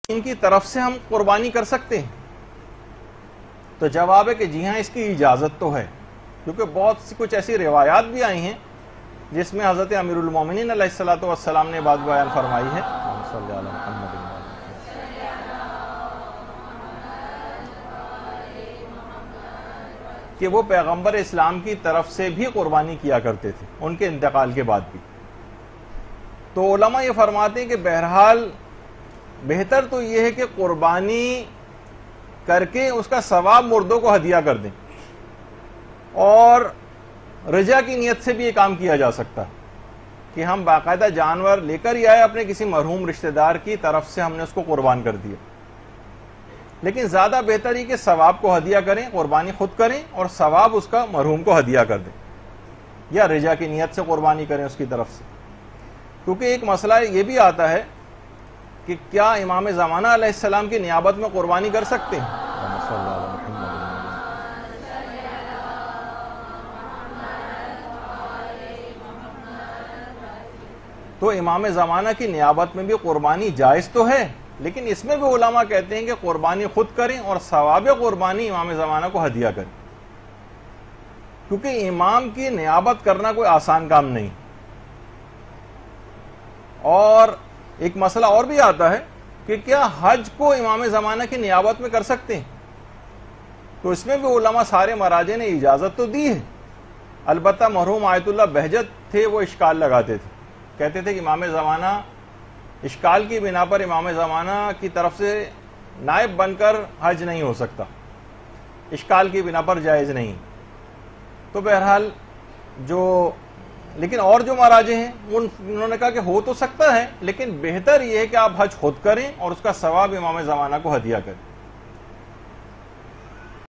ان کی طرف سے ہم قربانی کر سکتے ہیں؟ تو جواب ہے کہ جی ہاں، اس کی اجازت تو ہے، کیونکہ بہت سی کچھ ایسی روایات بھی آئی ہیں جس میں حضرت امیر المومنین علیہ السلام نے بات بیان فرمائی ہے کہ وہ پیغمبر اسلام کی طرف سے بھی قربانی کیا کرتے تھے ان کے انتقال کے بعد بھی۔ تو علماء یہ فرماتے ہیں کہ بہرحال بہتر تو یہ ہے کہ قربانی کر کے اس کا ثواب مردوں کو ہدیہ کر دیں، اور رجا کی نیت سے بھی یہ کام کیا جا سکتا ہے کہ ہم باقاعدہ جانور لے کر ہی آئے اپنے کسی مرحوم رشتہ دار کی طرف سے، ہم نے اس کو قربان کر دیا۔ لیکن زیادہ بہتر یہ کہ ثواب کو ہدیہ کریں، قربانی خود کریں اور ثواب اس کا مرحوم کو ہدیہ کر دیں، یا رجا کی نیت سے قربانی کریں اس کی طرف سے۔ کیونکہ ایک مسئلہ یہ بھی آتا ہے کہ کیا امام زمانہ علیہ السلام کی نیابت میں قربانی کر سکتے ہیں؟ تو امام زمانہ کی نیابت میں بھی قربانی جائز تو ہے، لیکن اس میں بھی علماء کہتے ہیں کہ قربانی خود کریں اور ثواب قربانی امام زمانہ کو ہدیہ کریں، کیونکہ امام کی نیابت کرنا کوئی آسان کام نہیں۔ اور ایک مسئلہ اور بھی آتا ہے کہ کیا حج کو امام زمانہ کی نیابت میں کر سکتے ہیں؟ تو اس میں بھی علماء سارے مراجع نے اجازت تو دی ہے، البتہ مرحوم آیت اللہ بہجت تھے، وہ اشکال لگاتے تھے، کہتے تھے کہ امام زمانہ اشکال کی بنا پر امام زمانہ کی طرف سے نائب بن کر حج نہیں ہو سکتا، اشکال کی بنا پر جائز نہیں۔ تو بہرحال لیکن اور جو مراجع ہیں انہوں نے کہا کہ ہو تو سکتا ہے، لیکن بہتر یہ ہے کہ آپ حج خود کریں اور اس کا ثواب امام زمانہ کو ہدیہ کریں۔